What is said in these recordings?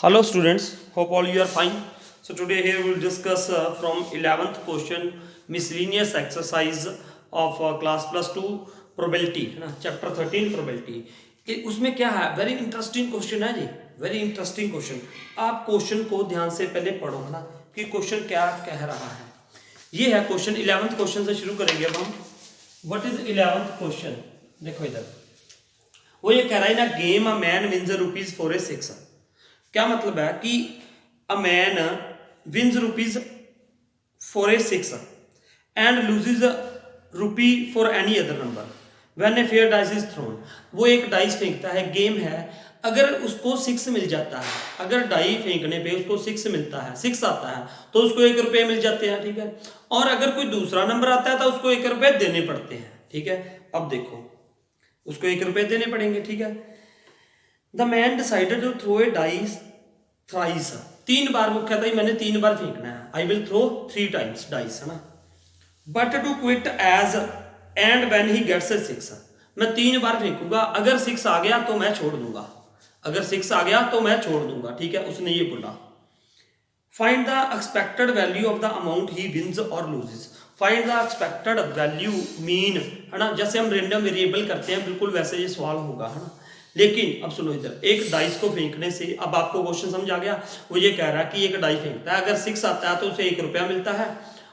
Hello students, hope all you are fine. So today here we will discuss from 11th question miscellaneous exercise of class plus 2 probability है ना, chapter 13 probability. उसमें क्या है, very interesting question है जी, very interesting question. आप question को ध्यान से पहले पढ़ो है ना कि क्वेश्चन क्या कह रहा है. ये है क्वेश्चन. 11th क्वेश्चन से शुरू करेंगे अब हम. What is 11th question? देखो इधर वो ये कह रहा है ना, game a man wins rupees for a 6. क्या मतलब है कि a man wins rupees for a 6 and loses rupee for any other number when a fair dice is throne. वो एक डाइस फेंकता है, गेम है. अगर उसको 6 मिल जाता है, अगर डाई फेंकने पे उसको 6 मिलता है, 6 आता है तो उसको 1 रुपये मिल जाते हैं, ठीक है. और अगर कोई दूसरा नंबर आता है तो उसको 1 रुपये देने पड़ते हैं, ठीक है. अब देखो उसको 1 रुपये देने पड़ेंगे, ठीक है. The man decided to throw a dice thrice. 3 बार वो कहता है मैंने 3 बार फेंकना है. I will throw 3 times dice, है ना. But to quit as and when he gets a 6. मैं 3 बार फेंकूंगा, अगर 6 आ गया तो मैं छोड़ दूंगा, अगर 6 आ गया तो मैं छोड़ दूंगा, ठीक है. उसने ये बोला. Find the expected value of the amount he wins और loses. Find the expected value mean, है ना, जैसे हम रेंडम वेरिएबल करते हैं बिल्कुल वैसे ये सवाल होगा, है ना. लेकिन अब सुनो इधर, एक डाइस को फेंकने से अब आपको क्वेश्चन समझ आ गया. वो ये कह रहा है कि एक डाई फेंकता है, अगर 6 आता है तो उसे 1 रुपया मिलता है,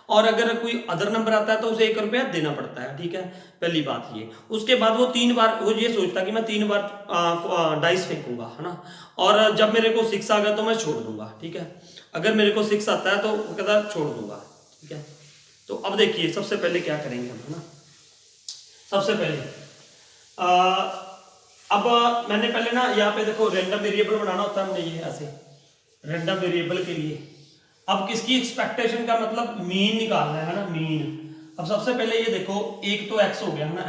और अगर कोई अदर नंबर आता है तो उसे 1 रुपया देना पड़ता है, ठीक है. पहली बात ये. उसके बाद वो 3 बार वो ये सोचता कि मैं 3 बार डाइस फेंकूंगा, है ना, और जब मेरे को 6 आ गया तो मैं छोड़ दूंगा, ठीक है. अगर मेरे को 6 आता है तो वो कहता छोड़ दूंगा, ठीक है. तो अब देखिए सबसे पहले क्या करेंगे हम, है ना. सबसे पहले अब मैंने पहले ना यहाँ पे देखो रैंडम वेरिएबल बनाना होता है हमने, ये ऐसे रैंडम वेरिएबल के लिए. अब किसकी एक्सपेक्टेशन का मतलब मीन निकालना है ना, मीन. अब सबसे पहले ये देखो, एक तो एक्स हो गया, है ना.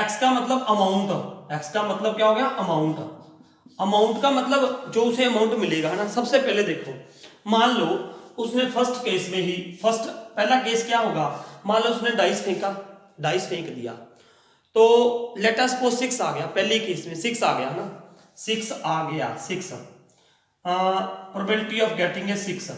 एक्स का मतलब अमाउंट, एक्स का मतलब क्या हो गया, अमाउंट. अमाउंट का मतलब जो उसे अमाउंट मिलेगा, है ना. सबसे पहले देखो, मान लो उसने फर्स्ट केस में ही, फर्स्ट पहला केस क्या होगा, मान लो उसने डाइस फेंका, डाइस फेंक दिया, तो लेट अस सपोज 6 आ गया. पहले केस में 6 आ गया ना, 6 आ गया, 6. Probability of getting a 6,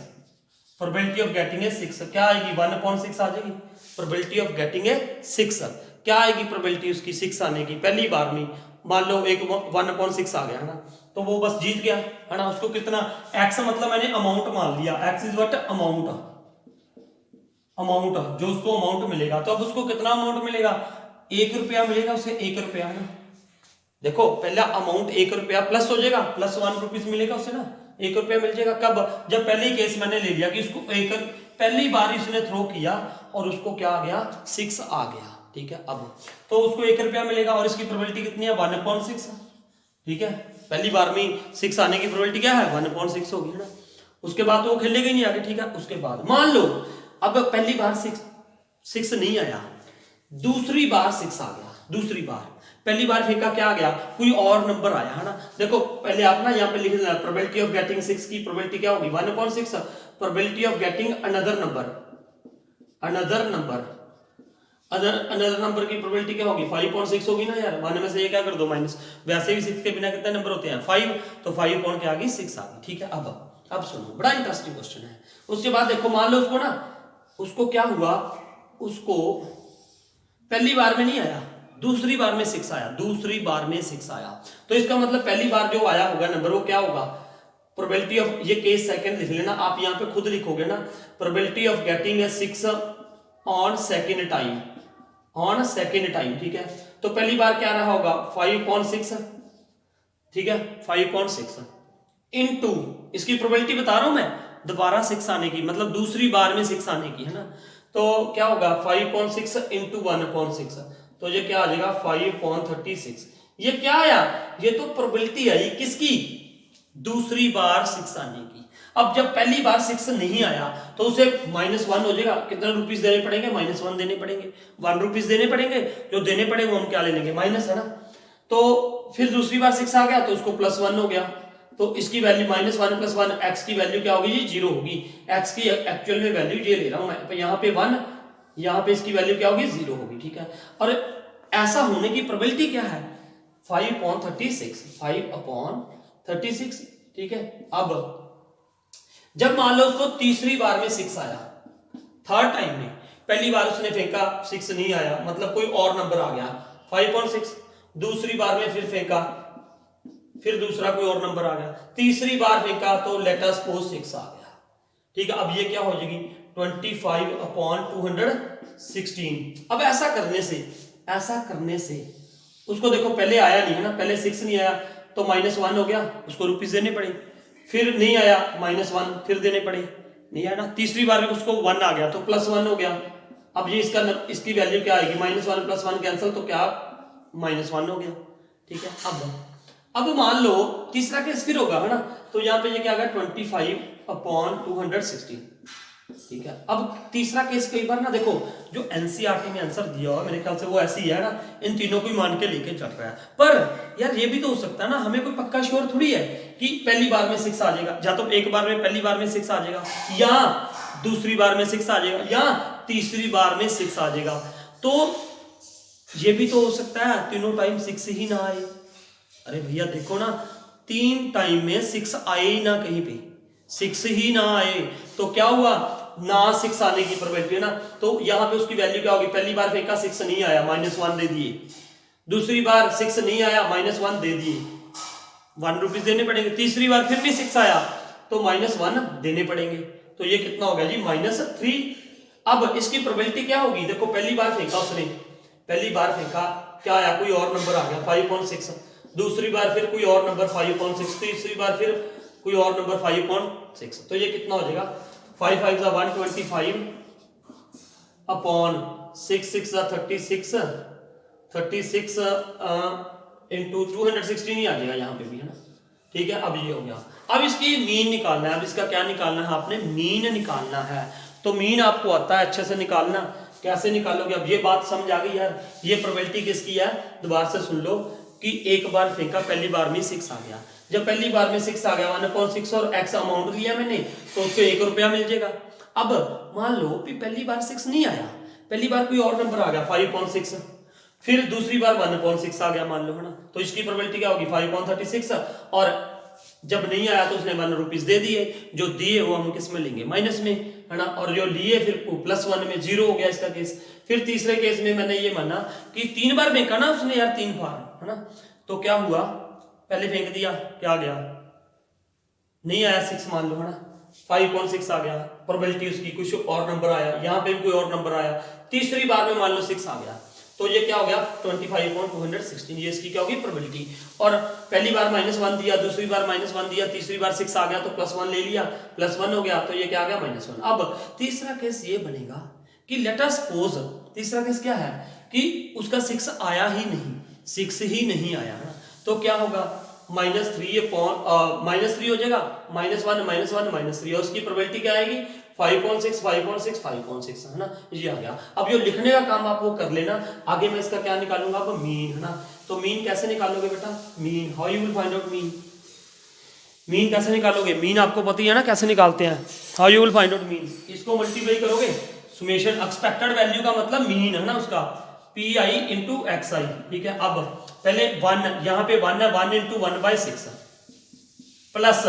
probability of getting a 6 क्या आएगी, 1/6 आ जाएगी. प्रोबेबिलिटी ऑफ गेटिंग ए 6 क्या आएगी, प्रोबेबिलिटी उसकी 6 आने की. पहली बार में मान लो एक 1/6 आ गया, है ना, तो वो बस जीत गया, है ना. उसको कितना, एक्स मतलब मैंने अमाउंट मान लिया, x is what, amount. Amount जो उसको अमाउंट मिलेगा, तो अब उसको कितना अमाउंट मिलेगा, 1 रुपया मिलेगा उसे, 1 रुपया, है ना. देखो पहला अमाउंट 1 रुपया प्लस हो जाएगा, प्लस 1 रुपीज मिलेगा उसे ना, 1 रुपया मिल जाएगा. कब, जब पहले केस मैंने ले लिया कि उसको पहली बार इसने थ्रो किया और उसको क्या आ गया, 6 आ गया, ठीक है. अब तो उसको 1 रुपया मिलेगा और इसकी प्रोबेबिलिटी कितनी है, 1/6, ठीक है. पहली बार में 6 आने की प्रोबेबिलिटी क्या है, 1/6 होगी, है ना. उसके बाद तो वो खेलेगा ही नहीं आगे, ठीक है. उसके बाद मान लो अब पहली बार 6 नहीं आया, दूसरी बार 6 आ गया. दूसरी बार, पहली बार फेंका क्या आ गया, कोई और नंबर आया, है ना. देखो पहले आप ना यहाँ पे लिख लेना, प्रोबेबिलिटी ऑफ गेटिंग 6 की प्रोबेबिलिटी क्या होगी, 1/6. Probability of getting another number, another number, another number की प्रोबेबिलिटी क्या होगी, 5/6 होगी ना यार. 1 में से ये क्या कर दो माइनस, वैसे भी 6 के बिना कितने नंबर होते हैं, 5, तो 5 पॉइंट क्या आ गई, 6 आ गई, ठीक है. अब सुनो, बड़ा इंटरेस्टिंग क्वेश्चन है. उसके बाद देखो, मान लो उसको ना, उसको क्या हुआ, उसको पहली बार में नहीं आया, दूसरी बार में 6 आया, दूसरी बार में 6 आया. तो इसका मतलब पहली बार जो आया होगा नंबर वो क्या होगा, प्रोबेबिलिटी ऑफ, ये केस सेकंड लिख लेना आप, यहाँ पे खुद लिखोगे ना, probability of getting a 6 on second time, on second time, ठीक है. तो पहली बार क्या रहा होगा, 5/6, ठीक है, 5/6 इनटू, इसकी प्रोबेबिलिटी बता रहा हूं मैं, दोबारा 6 आने की, मतलब दूसरी बार में 6 आने की, है ना. तो क्या होगा, 5/6 इंटू 1/6, तो ये क्या आ जाएगा, 5/36. ये क्या आया, ये तो प्रोबेबिलिटी आई किसकी, दूसरी बार 6 आने की. अब जब पहली बार 6 नहीं आया तो उसे -1 हो जाएगा. कितने रुपीस देने पड़ेंगे, -1 देने पड़ेंगे, 1 रुपीस देने पड़ेंगे. जो देने पड़ेंगे हम क्या ले लेंगे, माइनस, है ना. तो फिर दूसरी बार 6 आ गया तो उसको +1 हो गया, तो इसकी वैल्यू -1 + 1, एक्स की वैल्यू क्या होगी जी, 0 होगी. एक्स की एक्चुअल में वैल्यू ये ले रहा हूं मैं, यहाँ पे 1, यहाँ पे इसकी वैल्यू क्या होगी, 0 होगी, ठीक है. और ऐसा होने की प्रोबेबिलिटी क्या है, 5/36, 5/36, ठीक है। अब जब मान लो उसको तीसरी बार में 6 आया, थर्ड टाइम में, पहली बार उसने फेंका 6 नहीं आया, मतलब कोई और नंबर आ गया 5.6, दूसरी बार में फिर फेंका, फिर दूसरा कोई और नंबर आ गया, तीसरी बार फेंका तो लेट अस सपोज 6 आ गया, ठीक है। अब ये क्या हो जाएगी 25/216। अब ऐसा करने से उसको देखो पहले आया नहीं है ना, पहले 6 नहीं आया तो -1 हो गया, उसको रुपीस देने पड़े, फिर नहीं आया -1 फिर देने पड़े, नहीं आया ना, तीसरी बार में उसको 1 आ गया तो +1 हो गया। अब ये इसकी वैल्यू क्या आएगी, -1 + 1 कैंसिल तो क्या -1 हो गया, ठीक है। अब मान लो तीसरा केस फिर होगा, है ना, तो यहाँ पे ये क्या आ गया 25/216, ठीक है। अब तीसरा केस कई बार ना देखो जो एनसीईआरटी में आंसर दिया हुआ मेरे ख्याल से वो ऐसी है ना, इन तीनों को ही मान के लेके चल रहा है, पर यार ये भी तो हो सकता है ना, हमें कोई पक्का श्योर थोड़ी है कि पहली बार में 6 आ जाएगा, या तो एक बार में पहली बार में 6 आ जाएगा, या दूसरी बार में 6 आ जाएगा, या तीसरी बार में 6 आ जाएगा, तो ये भी तो हो सकता है तीनों टाइम 6 ही ना आए। अरे भैया देखो ना, 3 टाइम में 6 आए ही ना, कहीं पे 6 ही ना आए, तो क्या हुआ ना 6 आने की प्रोबेबिलिटी है ना, तो यहां पे उसकी वैल्यू क्या होगी, पहली बार फेंका 6 नहीं आया -1 दे दिए, दूसरी बार 6 नहीं आया -1 दे दिए, 1 रुपीज देने पड़ेंगे, तीसरी बार फिर भी 6 आया तो -1 देने पड़ेंगे, तो ये कितना हो गया जी -3। अब इसकी प्रोबेबिलिटी क्या होगी, देखो पहली बार फेंका उसने, पहली बार फेंका क्या आया, कोई और नंबर आ गया 5.6, दूसरी बार फिर कोई और नंबर 5.6, तीसरी बार फिर कोई और नंबर 5.6, तो ये कितना हो जाएगा 5 5 125 अपॉन 6 6 36 36 इंटू 216 ही आ जाएगा यहाँ पे भी, है ना, ठीक है। अब ये हो गया, अब इसकी मीन निकालना है, अब इसका क्या निकालना है, आपने मीन निकालना है, तो मीन आपको आता है अच्छे से निकालना, कैसे निकालोगे, अब ये बात समझ आ गई यार, ये प्रोबेबिलिटी किसकी है, दोबारा से सुन लो कि एक बार फेंका पहली बार में 6 आ गया, जब पहली बार में 6 आ गया 1/6 और x अमाउंट लिया मैंने तो उसको 1 रुपया मिल जाएगा। अब मान लो कि पहली बार 6 नहीं आया, पहली बार कोई और नंबर आ गया 5.6, फिर दूसरी बार 1/6 आ गया मान लो, है ना, तो इसकी प्रोबेबिलिटी क्या होगी 5.36, और जब नहीं आया तो उसने 1 रुपीज दे दिए, जो दिए वो हम किस में लेंगे, माइनस में, है ना, और जो लिए फिर +1 में 0 हो गया इसका केस। फिर तीसरे केस में मैंने ये माना कि 3 बार फेंका ना उसने यार, 3 बार, है ना, तो क्या हुआ, पहले फेंक दिया क्या गया, नहीं आया 6 मान लो, है ना, 5.6 आ गया, प्रोबेबिलिटी उसकी कुछ और नंबर आया, यहाँ पे भी कोई और नंबर आया, तीसरी बार में मान लो 6 आ गया, तो ये क्या हो गया 25/216, ये इसकी क्या होगी प्रोबेबिलिटी। और पहली बार -1 दिया, दूसरी बार -1 दिया, तीसरी बार 6 आ गया तो +1 ले लिया, +1 हो गया, तो ये क्या आ गया -1। अब तीसरा केस ये बनेगा कि लेट अस सपोज, तीसरा केस क्या है कि उसका 6 आया ही नहीं, 6 ही नहीं आया, है ना, तो क्या होगा -3 हो जाएगा, -1 -1 -3, और उसकी प्रोबेबिलिटी क्या आएगी 5.6 5.6 5.6, है ना, ये आ गया। अब ये लिखने का काम आप वो कर लेना, आगे मैं इसका क्या निकालूंगा, अब मीन, है ना, तो मीन कैसे निकालोगे बेटा, mean how you will find out mean, mean कैसे निकालोगे, मीन आपको पता ही है ना कैसे निकालते हैं, how you will find out mean, इसको मल्टीप्लाई करोगे, सुमेशन एक्सपेक्टेड वैल्यू का मतलब मीन, है ना, उसका PI इंटू XI, ठीक है। अब पहले 1, यहां पे 1 है, 1 इंटू 1/6 प्लस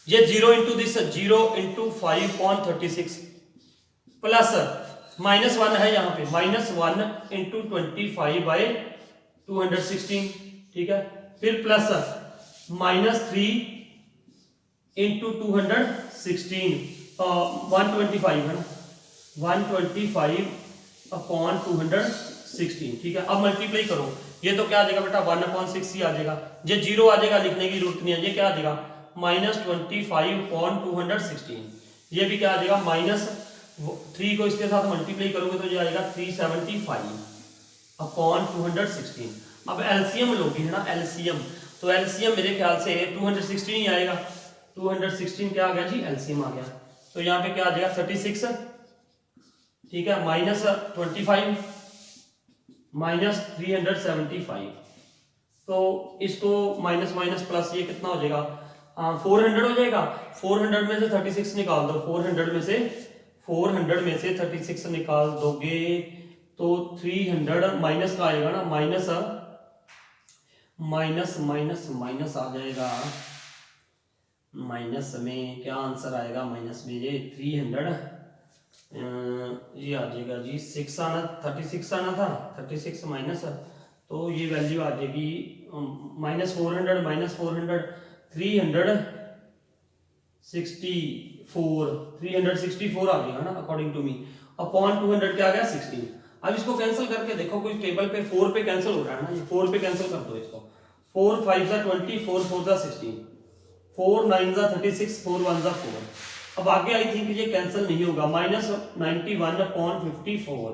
ये 0 इंटू दिस 0 इंटू 5.36 प्लस -1 है यहाँ पे, -1 इंटू 25/216, ठीक है, फिर प्लस -3 इंटू 216 125, है ना, 125/216, ठीक है। अब मल्टीप्लाई करो, ये तो क्या आ जाएगा बेटा 1/6 ही आ जाएगा, ये 0 आ जाएगा, लिखने की जरूरत नहीं है, ये क्या आ जाएगा -25/216, ये भी क्या आ जाएगा -3 को इसके साथ मल्टीप्लाई करोगे तो ये आएगा 375/216। अब एलसीएम लोगे, है ना, एलसीएम, तो एलसीएम मेरे ख्याल से 216 ही आएगा, 216 क्या आ गया जी, एलसीएम आ गया, तो यहाँ पे क्या आ जाएगा 36, ठीक है, -25 -375, तो इसको माइनस माइनस प्लस ये कितना हो जाएगा 400 हो जाएगा, 400 में से 36 निकाल दो, 400 में से 36 निकाल दोगे तो 300 माइनस का आएगा ना, माइनस आ जाएगा माइनस में क्या आंसर आएगा, माइनस में ये 300 ये आ जाएगा जी 6 आना, 36 आना था, 36 माइनस, तो ये वैल्यू आ जाएगी -400 364 आ गया ना अकॉर्डिंग टू मी, अपॉन 200 क्या आ गया 16। अब इसको कैंसिल करके देखो, कोई टेबल पे 4 पे कैंसिल हो रहा है ना, ये 4 पे कैंसिल कर दो इसको, 4 5 20, 4 4 16, 4 9 36, 4 1 4। अब आगे आई थिंक ये कैंसिल नहीं होगा, -91/54,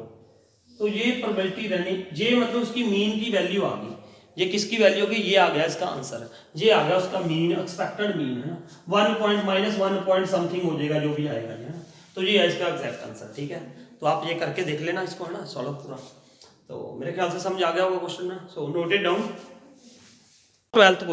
तो ये प्रोबेबिलिटी रहनी, ये मतलब उसकी मीन की वैल्यू आ गई, ये किसकी वैल्यू होगी, ये आ गया इसका आंसर, ये आ गया उसका मीन, एक्सपेक्टेड मीन है ना, 1 पॉइंट -1 पॉइंट समथिंग हो जाएगा जो भी आएगा ये ना, तो ये है इसका एग्जैक्ट आंसर। ठीक है, तो आप ये करके देख लेना इसको है ना सॉल्व पूरा, तो मेरे ख्याल से समझ आ गया होगा क्वेश्चन ना, so note it down. 12th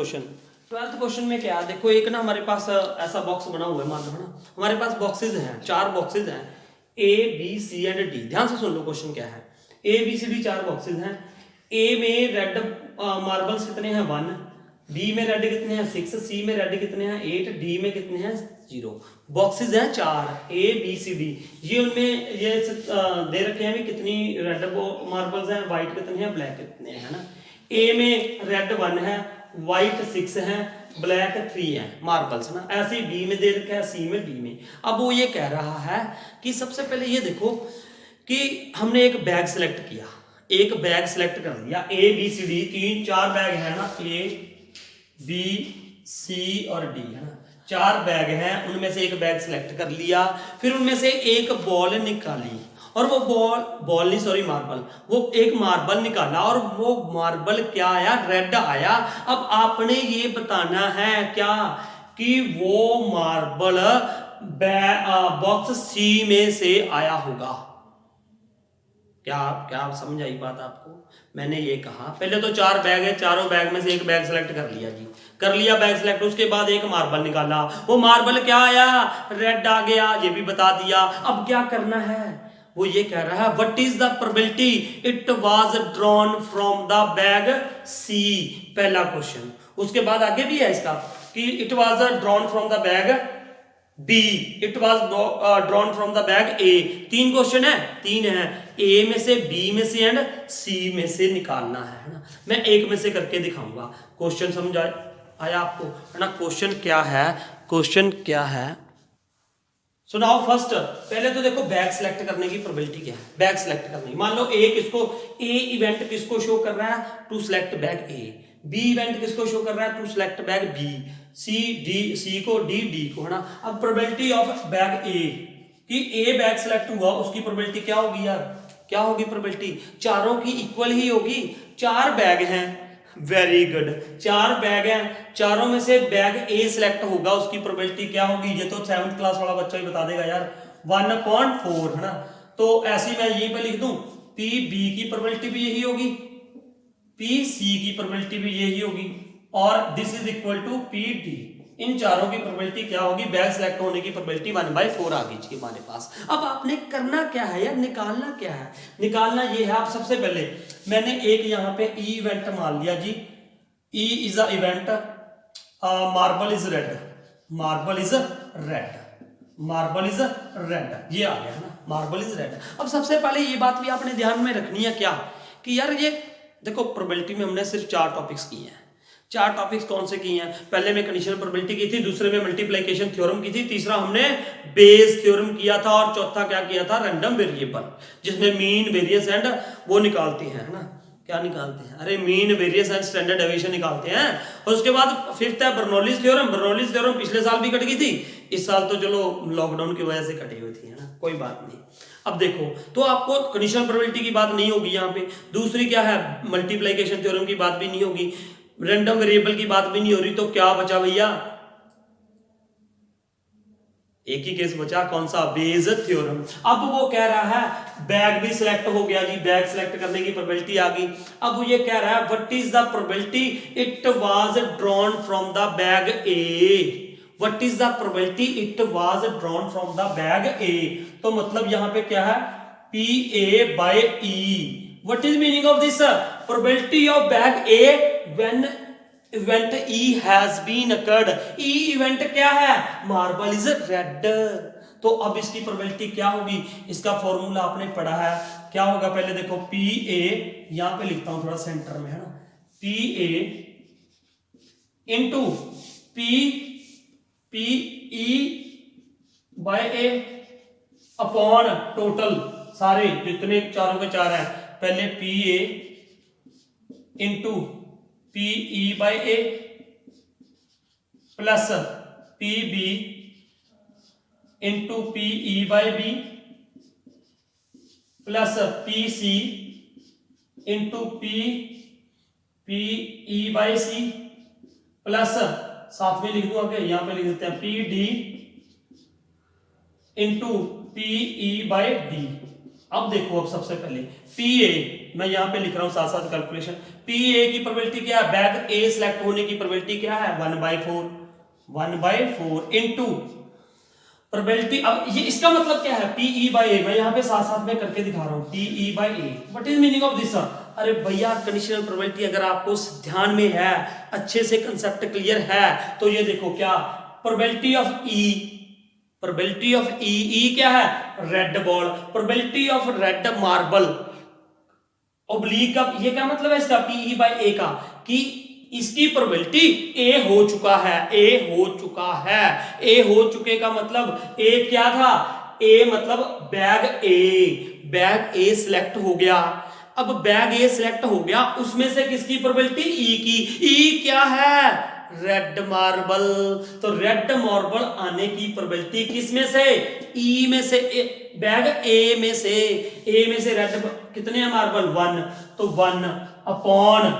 question में क्या है, देखो एक ना हमारे पास ऐसा बॉक्स बना हुआ है, मान लो है ना, हमारे पास बॉक्सेज हैं, 4 बॉक्सेज हैं, A B C and D। ध्यान से सुन लो क्वेश्चन क्या है, A B C D 4 boxes हैं, A में रेड मार्बल्स कितने हैं 1, B में रेड कितने हैं 6, C में रेड कितने हैं 8, D में कितने हैं 0। बॉक्सेज हैं 4 A B C D, ये उनमें ये दे रखे हैं भी कितनी रेड मार्बल्स हैं, व्हाइट कितने हैं, ब्लैक कितने हैं, है ना। A में रेड 1 है, व्हाइट 6 है, ब्लैक 3 है मार्बल्स ना, ऐसे ही B में दे रखा है, C में, D में। अब वो ये कह रहा है कि सबसे पहले ये देखो कि हमने एक बैग सिलेक्ट किया, एक बैग सिलेक्ट कर लिया, A B C D 4 bag है ना, A B C और D है ना, 4 बैग हैं, उनमें से एक बैग सिलेक्ट कर लिया, फिर उनमें से एक बॉल निकाली, और वो बॉल नहीं सॉरी मार्बल, वो एक मार्बल निकाला और वो मार्बल क्या आया, रेड आया। अब आपने ये बताना है क्या कि वो मार्बल बॉक्स सी में से आया होगा। क्या समझ आई बात आपको? मैंने ये कहा पहले तो 4 बैग है, चारों बैग में से एक बैग सिलेक्ट कर लिया जी, कर लिया बैग सिलेक्ट, उसके बाद एक मार्बल निकाला, वो मार्बल क्या आया, रेड आ गया, ये भी बता दिया। अब क्या करना है, वो ये कह रहा है what is the probability it was drawn from the bag C, पहला क्वेश्चन। उसके बाद आगे भी है इसका कि it was drawn from the bag B, it was drawn from the bag A. 3 question है, 3 है, ए में से, बी में से एंड सी में से निकालना है ना। मैं एक में से करके दिखाऊंगा। क्वेश्चन समझ आया आपको है ना? क्वेश्चन क्या है, क्वेश्चन क्या है, सो नाउ फर्स्ट पहले तो देखो बैग सिलेक्ट करने की प्रोबेबिलिटी क्या है। बैग सिलेक्ट करने की, मान लो ए किसको, ए इवेंट किसको शो कर रहा है, to select bag A, B event किसको शो कर रहा है, to select bag B, C को डी को, है ना। अब प्रोबेबिलिटी ऑफ बैग ए कि ए बैग सिलेक्ट हुआ, उसकी प्रोबेबिलिटी क्या होगी यार, क्या होगी प्रोबेबिलिटी, चारों की इक्वल ही होगी। 4 बैग हैं, वेरी गुड, 4 बैग हैं, चारों में से बैग ए सिलेक्ट होगा, उसकी प्रोबेबिलिटी क्या होगी, ये तो 7th क्लास वाला बच्चा ही बता देगा यार, 1/4 है ना। तो ऐसी मैं यहीं पे लिख दूं, पी बी की प्रोबेबिलिटी भी यही होगी, पी सी की प्रोबेबिलिटी भी यही होगी, और this is equal to P D. इन चारों की प्रोबेबिलिटी क्या होगी, बैग सिलेक्ट होने की प्रोबेबिलिटी 1/4 आ गई जी हमारे पास। अब आपने करना क्या है यार, निकालना क्या है, निकालना ये है, आप सबसे पहले मैंने एक यहाँ पे ई इवेंट मान लिया जी, E is a event, marble is red, marble is red, marble is red, ये आ गया ना, मार्बल इज रेड। अब सबसे पहले ये बात भी आपने ध्यान में रखनी है क्या कि यार ये देखो प्रोबेबिलिटी में हमने सिर्फ 4 टॉपिक्स किए हैं। 4 टॉपिक्स कौन से किए हैं, पहले में कंडीशनल प्रोबेबिलिटी की थी, दूसरे में मल्टीप्लिकेशन थ्योरम की थी, तीसरा हमने बेस थ्योरम किया था, और चौथा क्या किया था, रैंडम वेरिएबल, जिसमें मीन वेरिएंस एंड वो निकालते हैं ना, क्या निकालते हैं, अरे mean variance and standard deviation निकालते हैं। और उसके बाद 5th है बर्नौलीज थ्योरम। बर्नौलीज थ्योरम पिछले साल भी कट गई थी, इस साल तो चलो लॉकडाउन की वजह से कटी हुई थी, है ना, कोई बात नहीं। अब देखो तो आपको कंडीशनल प्रोबेबिलिटी की बात नहीं होगी यहाँ पे, दूसरी क्या है मल्टीप्लिकेशन थ्योरम की बात भी नहीं होगी, रैंडम वेरिएबल की बात भी नहीं हो रही, तो क्या बचा भैया, एक ही केस बचा, कौन सा, बेस थ्योरम। अब वो कह रहा है बैग भी सिलेक्ट हो गया जी, बैग सिलेक्ट करने की प्रोबेबिलिटी आ गई। अब वो ये कह रहा है what is the probability it was drawn from the bag A, what is the probability it was drawn from the bag A. तो मतलब यहां पे क्या है, P A by E. What is meaning of this, probability of bag A when event E has been occurred, E event क्या है, marble is red. तो अब इसकी प्रोबेबिलिटी क्या होगी, इसका फॉर्मूला आपने पढ़ा है, क्या होगा पहले देखो, पी ए, यहां पे लिखता हूं थोड़ा सेंटर में, है ना, P A into P P E by A upon total सारे जितने चारों के चार हैं, पहले P A into P E by A plus P B into P E by B plus P C into P P E by C plus साथ में लिख दूं आगे, यहां पे लिख देते हैं P D into P E bye D. अब देखो, अब सबसे पहले पी ए, मैं यहां पे लिख रहा हूं साथ साथ कैलकुलेशन, पी ए की प्रोबेबिलिटी क्या है, बैग ए सिलेक्ट होने की प्रोबेबिलिटी क्या है, 1/4, 1/4 इंटू प्रोबेबिलिटी। अब ये इसका मतलब क्या है, पी ई बाय ए, मैं यहां पे साथ साथ में करके दिखा रहा हूं, P E by A, what is meaning of this. अरे भैया, कंडीशनल प्रोबेबिलिटी अगर आपको ध्यान में है, अच्छे से कंसेप्ट क्लियर है, तो ये देखो क्या, probability of E, probability of E, E क्या है, red ball, probability of red marble oblique का, ये क्या मतलब है इसका, पी ई बाय ए का, कि इसकी प्रोबेबिलिटी ए हो चुका है, ए हो चुका है, ए हो चुके का मतलब ए क्या था, ए मतलब बैग ए सिलेक्ट हो गया। अब बैग ए सिलेक्ट हो गया, उसमें से किसकी प्रोबेबिलिटी, ई की, ई क्या है, रेड मार्बल। तो रेड मार्बल आने की प्रोबेबिलिटी किस में से, ई में से, बैग ए में से रेड कितने हैं मार्बल, 1, तो 1 अपॉन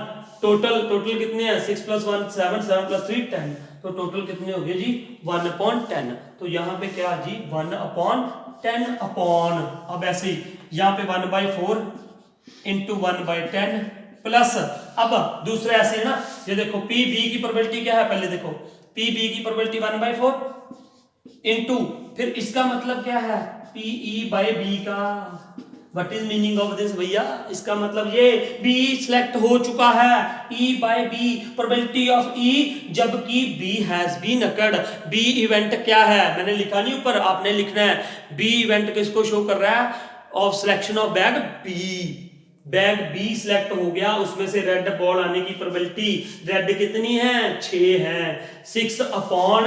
टोटल कितने हैं, 6 + 1 7, 7 + 3 10, तो टोटल कितने हो गए जी, 1/10। तो यहां पे क्या जी, 1/10 अपॉन, अब ऐसे ही यहां पे 1/4 इंटू 1/10 प्लस, अब दूसरे ऐसे ना, ये देखो पी बी की प्रोबेबिलिटी क्या है, पहले देखो पी बी की प्रोबेबिलिटी 1/4 इंटू, फिर इसका मतलब क्या है, पी ई बाय बी का, what is meaning of this भैया, इसका मतलब ये बी सिलेक्ट हो चुका है, E by B, probability of E, जबकि B has been occurred. B event क्या है, मैंने लिखा नहीं ऊपर, आपने लिखना है, बी इवेंट किसको शो कर रहा है, of selection of bag B, bag B select हो गया, उसमें से रेड बॉल आने की प्रोबेबिलिटी, रेड कितनी है, 6 है, 6 अपॉन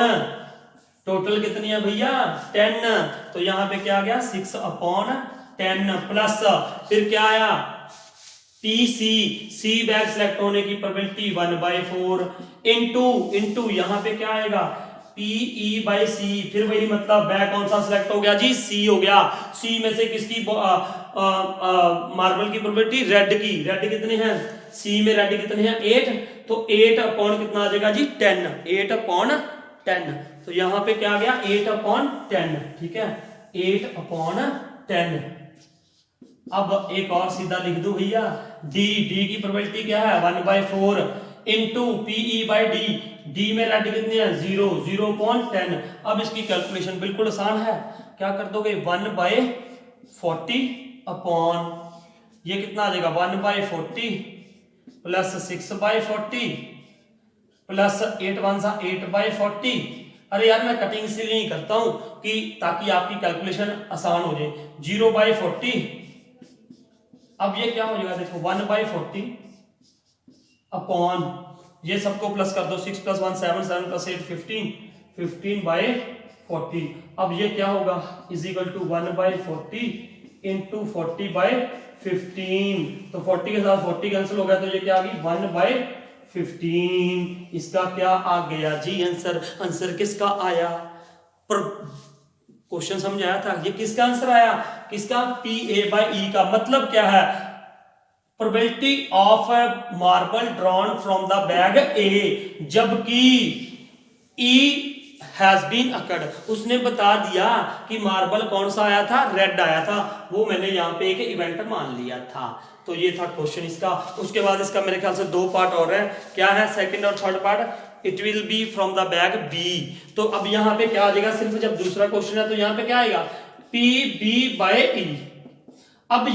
टोटल कितनी है भैया, 10, तो यहां पे क्या आ गया, 6/10 प्लस, फिर क्या आया, पी सी बैग सिलेक्ट होने की प्रोबेबिलिटी 1/4 इंटू यहां पे क्या आएगा, पी ई बाय सी, फिर वही मतलब बैग कौन सा सिलेक्ट हो गया जी, सी हो गया, सी में से किसकी मार्बल की प्रोबेबिलिटी, रेड की, रेड कितने हैं, सी में रेड कितने हैं, 8, तो 8 अपॉन कितना आ जाएगा जी, 10, 8/10, तो यहां पे क्या आ गया, 8/10, ठीक है, 8/10। अब एक और सीधा लिख दूं भैया, डी की प्रोबेबिलिटी क्या है, 1/4 into PE by D, D में रेड कितने हैं, 0/10। अब इसकी कैलकुलेशन बिल्कुल आसान है, क्या कर दोगे, 1/40 अपॉन, ये कितना आ जाएगा, 1/40 प्लस 6/40 प्लस 8 1 8/40। अरे यार, मैं कटिंग इसलिए नहीं करता हूं कि ताकि आपकी कैलकुलेशन आसान हो जाए, 0/40, अब ये क्या हो जाएगा, देखो 1/40 अपॉन, ये सबको प्लस कर दो, 6 + 1 7, 7 + 8 15, 15/40। अब ये क्या होगा, इज इक्वल टू 1/40 इंटू 40/15, तो 40 के साथ 40 कैंसिल हो गया, तो ये क्या आ गई, 1/15। इसका क्या आ गया जी आंसर, आंसर किसका आया, पर क्वेश्चन समझ आया था, ये किसका आंसर आया, किसका, पी ए बाय ई का, मतलब क्या है, probability of marble drawn from the bag A, जबकि ई हैज बीन अकर्ड, उसने बता दिया कि मार्बल कौन सा आया था, रेड आया था, वो मैंने यहाँ पे एक इवेंट मान लिया था। तो ये था क्वेश्चन इसका। उसके बाद इसका मेरे ख्याल से 2 पार्ट और है, क्या है, सेकंड और third part, it will be from the bag B. तो अब यहाँ पे क्या आ जाएगा, सिर्फ जब दूसरा क्वेश्चन है तो यहाँ पे क्या आएगा, पी बी बाय ई। अब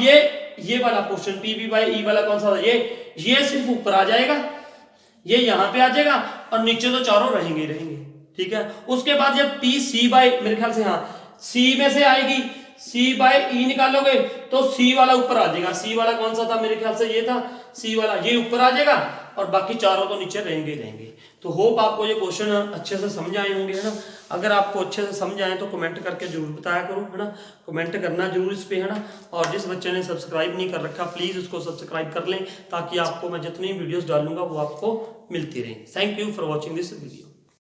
ये वाला क्वेश्चन पी बी बाय ई वाला कौन सा, ये सिर्फ ऊपर आ जाएगा, ये यहाँ पे आ जाएगा और नीचे तो चारों रहेंगे ही रहेंगे, ठीक है। उसके बाद जब पी सी बाय, मेरे ख्याल से हाँ सी में से आएगी, सी बाय ई निकालोगे तो सी वाला ऊपर आ जाएगा। सी वाला कौन सा था, मेरे ख्याल से ये था, सी वाला ये ऊपर आ जाएगा और बाकी चारों तो नीचे रहेंगे ही रहेंगे। तो होप आपको ये क्वेश्चन अच्छे से समझ आए होंगे, है ना। अगर आपको अच्छे से समझ आए तो कमेंट करके जरूर बताया करो, है ना। कमेंट करना जरूर इस पे, है ना। और जिस बच्चे ने सब्सक्राइब नहीं कर रखा प्लीज उसको सब्सक्राइब कर लें, ताकि आपको मैं जितनी वीडियोस डालूंगा वो आपको मिलती रहे। Thank you for watching this video.